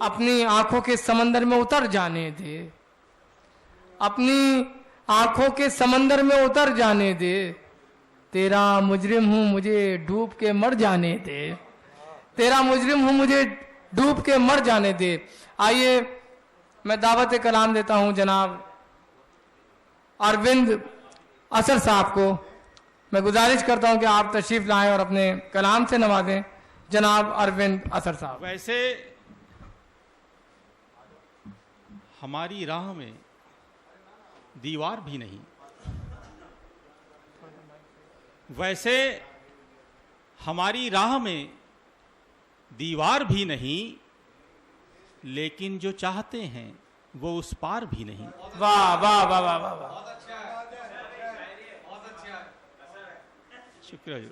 अपनी आंखों के समंदर में उतर जाने दे, अपनी आंखों के समंदर में उतर जाने दे। तेरा मुजरिम हूं मुझे डूब के मर जाने दे, तेरा मुजरिम हूं मुझे डूब के मर जाने दे। आइए मैं दावत कलाम देता हूं जनाब अरविंद असर साहब को। मैं गुजारिश करता हूं कि आप तशरीफ लाएं और अपने कलाम से नवाजें जनाब अरविंद असर साहब। वैसे हमारी राह में दीवार भी नहीं, वैसे हमारी राह में दीवार भी नहीं, लेकिन जो चाहते हैं वो उस पार भी नहीं। वाह वाह वाह वाह वाह वाह, शुक्रिया जी।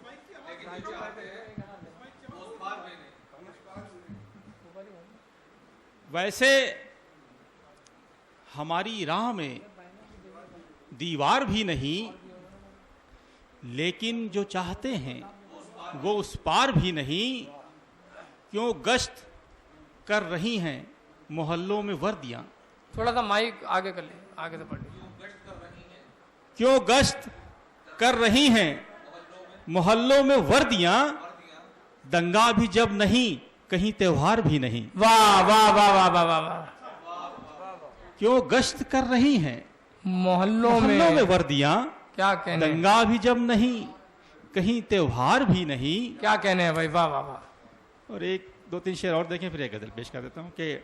वैसे हमारी राह में दीवार भी नहीं, लेकिन जो चाहते हैं वो उस पार भी नहीं। क्यों गश्त कर रही हैं मोहल्लों में वर्दियां। थोड़ा सा माइक आगे कर ले, आगे से पढ़िए। क्यों गश्त कर रही हैं मोहल्लों में वर्दियां, दंगा भी जब नहीं कहीं त्योहार भी नहीं। वाह वाह वाह वाह वाह वाह वाह। क्यों गश्त कर रही हैं मोहल्लों में वर्दियां, क्या कहने, दंगा भी जब नहीं कहीं त्योहार भी नहीं। क्या कहने हैं भाई, वाह वाह वाह। और एक दो तीन शेर और देखें, फिर एक गजल पेश कर देता हूं कि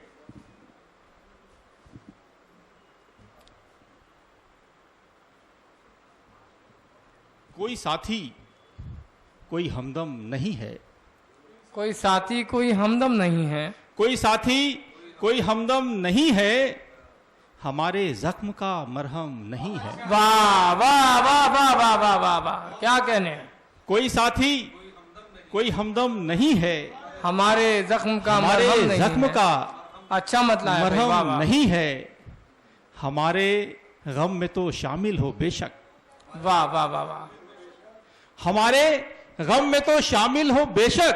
कोई साथी कोई हमदम नहीं है, कोई साथी कोई हमदम नहीं है, कोई साथी कोई हमदम नहीं है, हमारे जख्म का मरहम नहीं है। वाह वाह वाह वाह वाह वाह वाह वाह, क्या कहने हैं। कोई साथी कोई हमदम नहीं है, हमारे जख्म का हमारे मरहम नहीं जख्म है। का अच्छा मतलब है भाई, वाह मरहम वाह। नहीं है, हमारे गम में तो शामिल हो बेशक। वाह वाह वाह वाह। हमारे गम में तो शामिल हो बेशक,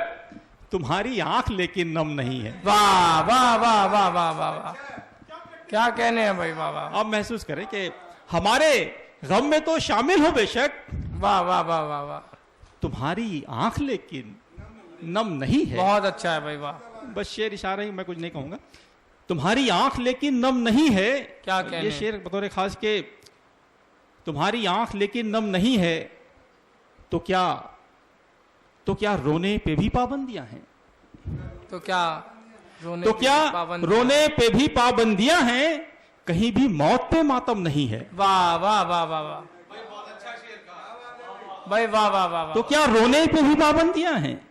तुम्हारी आंख लेकिन नम नहीं है। वाह वाह वाह वाह वाह वाह वाह, क्या कहने हैं भाई, वाह वाह। आप महसूस करें कि हमारे गम में तो शामिल हो बेशक, वाह वाह वाह वाह वाह, तुम्हारी आंख लेकिन नम नहीं है। बहुत अच्छा है भाई, वाह। बस शेर इशारा ही, मैं कुछ नहीं कहूंगा। तुम्हारी आंख लेकिन नम नहीं है, क्या कहने, ये शेर बतौर खास के तुम्हारी आंख लेकिन नम नहीं है, तो क्या रोने पे भी पाबंदियां हैं? तो क्या रोने तो की क्या पाबंदी- रोने पे भी पाबंदियां हैं, कहीं भी मौत पे मातम नहीं है। वाह वाह वाह वाह वाह भाई, वाह वाह वाह वाह। तो क्या रोने पे भी पाबंदियां हैं?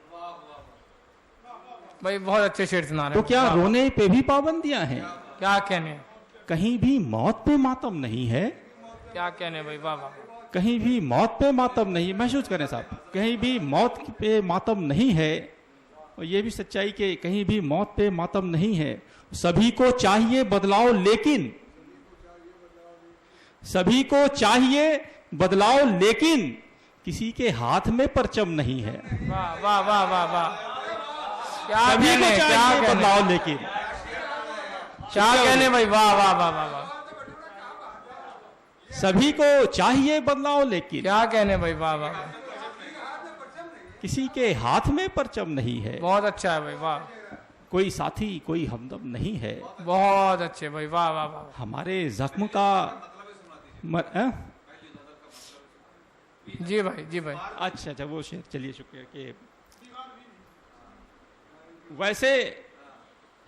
भाई बहुत अच्छे शेर सुना रहे तो हैं। क्या वाह, रोने पे भी पाबंदियां हैं, क्या कहने हैं, कहीं भी मौत पे मातम नहीं है। क्या कहने भाई, वाह वाह। कहीं भी मौत पे मातम नहीं, महसूस करें साहब, कहीं भी मौत पे मातम नहीं है। और ये भी सच्चाई कि कहीं भी मौत पे मातम नहीं है। सभी को चाहिए बदलाव, लेकिन सभी को चाहिए बदलाव, लेकिन किसी के हाथ में परचम नहीं है। वाह वाह वाह वाह वाह, क्या सभी कहने, को क्या चाहिए कहने, बदलाव, लेकिन क्या कहने भाई, वाह वाह वाह वाह वाह, सभी को चाहिए बदलाव, लेकिन क्या कहने भाई, वाह वाह वाह। किसी के हाथ में परचम नहीं है। बहुत अच्छा है भाई, वाह। कोई साथी कोई हमदम नहीं है, बहुत अच्छे भाई, वाह वाह वाह। हमारे जख्म का जी भाई, जी भाई। अच्छा वो शेर, चलिए शुक्रिया कि वैसे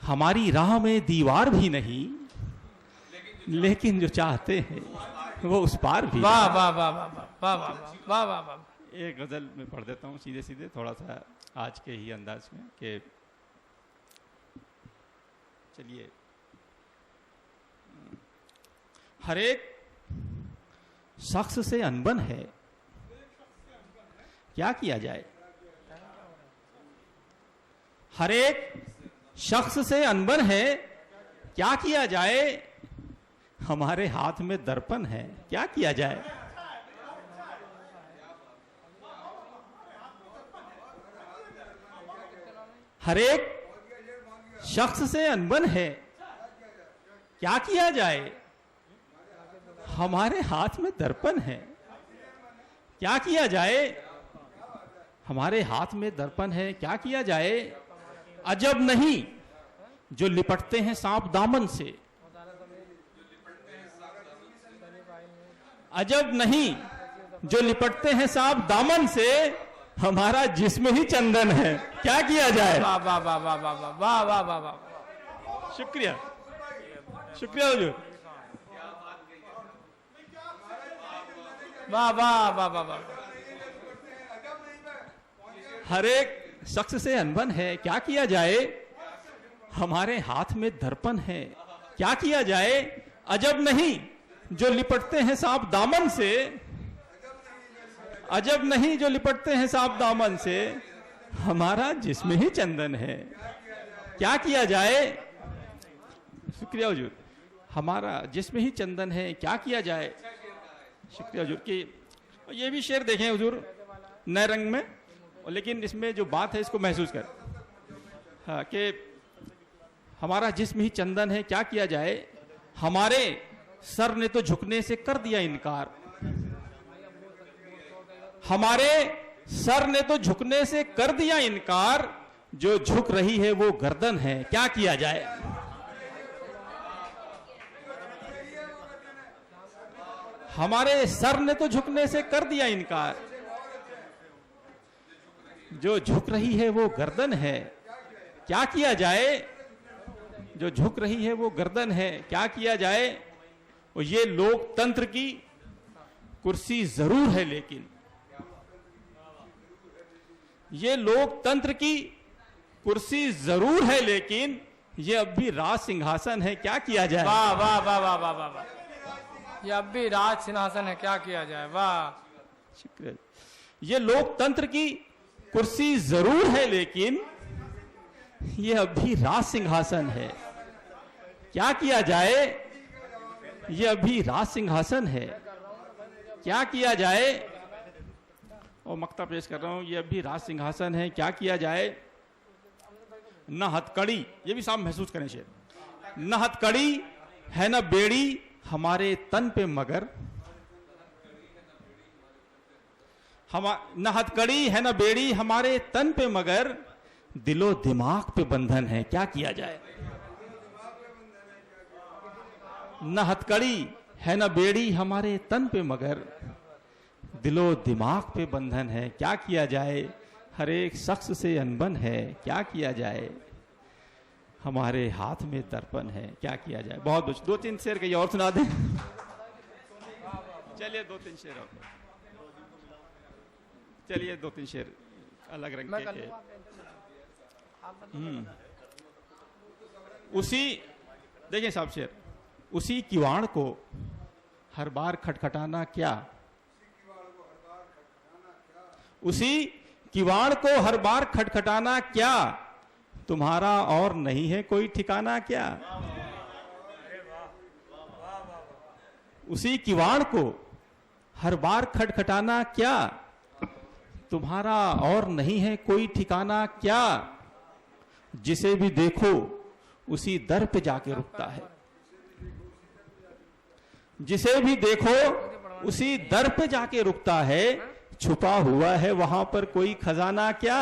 हमारी राह में दीवार भी नहीं, लेकिन जो चाहते हैं वो उस पार भी। वाह वाह वाह वाह वाह वाह वाह वाह वाह वाह। एक गजल में पढ़ देता हूँ सीधे सीधे, थोड़ा सा आज के ही अंदाज में कि चलिए। हर एक शख्स से अनबन है, क्या किया जाए? हर एक शख्स से अनबन है, क्या किया जाए? हमारे हाथ में दर्पण है, क्या किया जाए? हर एक शख्स से अनबन है, क्या किया जाए? हमारे हाथ में दर्पण है, क्या किया जाए? हमारे हाथ में दर्पण है, क्या किया जाए? अजब नहीं जो लिपटते हैं सांप दामन से, अजब नहीं जो लिपटते हैं सांप दामन से, हमारा जिस्म ही चंदन है, क्या किया जाए? वाह वाह वाह वाह वाह वाह वाह वाह वाह वाह। शुक्रिया, शुक्रिया हुजूर। वाह वाह वाह वाह वाह। हर एक शख्स से अनबन है, क्या किया जाए? हमारे हाथ में दर्पण है, क्या किया जाए? अजब नहीं जो लिपटते हैं सांप दामन से, अजब नहीं जो लिपटते हैं सांप दामन से, हमारा जिस्म ही चंदन है, क्या किया जाए? शुक्रिया हुजूर। हमारा जिस्म ही चंदन है, क्या किया जाए? शुक्रिया हुजूर। की ये भी शेर देखें हुजूर नए रंग में, लेकिन इसमें जो बात है इसको महसूस कर, हाँ, कि हमारा जिस्म ही चंदन है, क्या किया जाए? हमारे सर ने तो झुकने से कर दिया इनकार, हमारे सर ने तो झुकने से कर दिया इनकार, जो झुक रही है वो गर्दन है, क्या किया जाए? हमारे सर ने तो झुकने से कर दिया इनकार, जो झुक रही है वो गर्दन है, क्या किया जाए? जो झुक रही है वो गर्दन है, क्या किया जाए? और ये लोकतंत्र की कुर्सी जरूर है, लेकिन ये लोकतंत्र की कुर्सी जरूर है, लेकिन ये अब भी राज सिंहासन है, क्या किया जाए? वाह वाह वाह वाह वाह वाह वाह। ये अब भी राज सिंहासन है, क्या किया जाए? वाह, शुक्रिया। ये लोकतंत्र की कुर्सी जरूर है, लेकिन ये अब भी राज सिंहासन है, क्या किया जाए? ये अभी राज सिंहासन है, क्या किया जाए? और मक्ता पेश कर रहा हूं, ये अभी राज सिंहासन है, क्या किया जाए? न हथकड़ी, ये भी साहब महसूस करें शेर, न हथकड़ी है न बेड़ी हमारे तन पे मगर, न हथकड़ी है न बेड़ी हमारे तन पे मगर, दिलो दिमाग पे बंधन है, क्या किया जाए? न हथकड़ी है न बेड़ी हमारे तन पे मगर, दिलो दिमाग पे बंधन है, क्या किया जाए? हर एक शख्स से अनबन है, क्या किया जाए? हमारे हाथ में दर्पण है, क्या किया जाए? बहुत कुछ, दो तीन शेर कहीं और सुना दें। चलिए दो तीन शेर और, चलिए दो तीन शेर अलग रंग के। उसी देखिए साहब शेर, उसी किवाड़ को हर बार खटखटाना क्या, उसी किवाड़ को हर बार खटखटाना क्या, तुम्हारा और नहीं है कोई ठिकाना क्या? उसी किवाड़ को हर बार खटखटाना क्या, तुम्हारा और नहीं है कोई ठिकाना क्या? जिसे भी देखो उसी दर पे जाके रुकता है, जिसे भी देखो उसी दर पे जाके रुकता है, छुपा हुआ है वहां पर कोई खजाना क्या?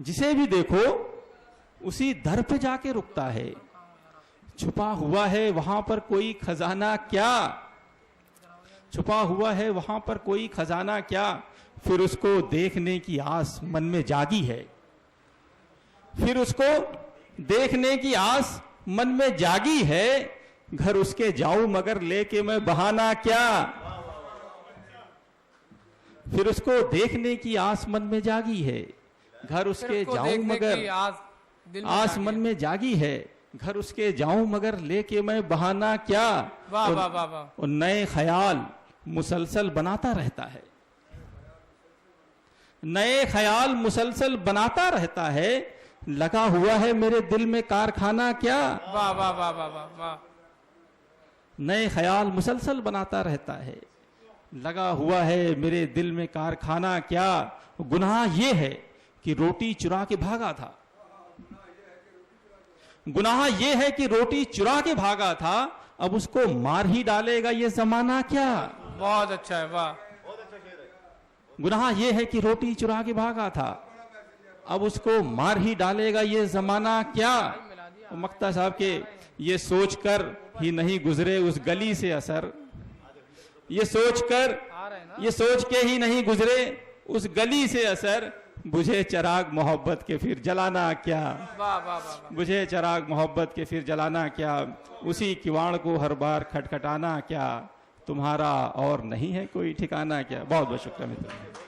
जिसे भी देखो उसी दर पे जाके रुकता है, छुपा हुआ है वहां पर कोई खजाना क्या? छुपा हुआ है वहां पर कोई खजाना क्या? फिर उसको देखने की आस मन में जागी है, फिर उसको देखने की आस मन में जागी है, घर उसके जाऊं मगर लेके मैं बहाना क्या? फिर उसको देखने की आस मन में जागी है, घर उसके जाऊं मगर आस मन में जागी है, घर उसके जाऊं मगर लेके मैं बहाना क्या? वाह वाह वाह वाह। और नए ख्याल मुसलसल बनाता रहता है, नए ख्याल मुसलसल बनाता रहता है, लगा हुआ है मेरे दिल में कारखाना क्या? वाह वाह वाह वाह वाह वाह। नए ख्याल मुसलसल बनाता रहता है, लगा हुआ है मेरे दिल में कारखाना क्या? गुनाह ये है कि रोटी चुरा के भागा था। गुनाह यह है कि रोटी चुरा के भागा था, अब उसको मार ही डालेगा, ये जमाना क्या। बहुत अच्छा है, वाह। गुनाह यह है कि रोटी चुरा के भागा था, अब उसको मार ही डालेगा, ये जमाना क्या। मक्ता साहब के ये सोचकर ही नहीं गुजरे उस गली से असर, ये सोच के ही नहीं गुजरे उस गली से असर, बुझे चिराग मोहब्बत के फिर जलाना क्या। वाह वाह वाह। बुझे चिराग मोहब्बत के फिर जलाना क्या, उसी किवाड़ को हर बार खटखटाना क्या, तुम्हारा और नहीं है कोई ठिकाना क्या। बहुत बहुत शुक्रिया मित्र।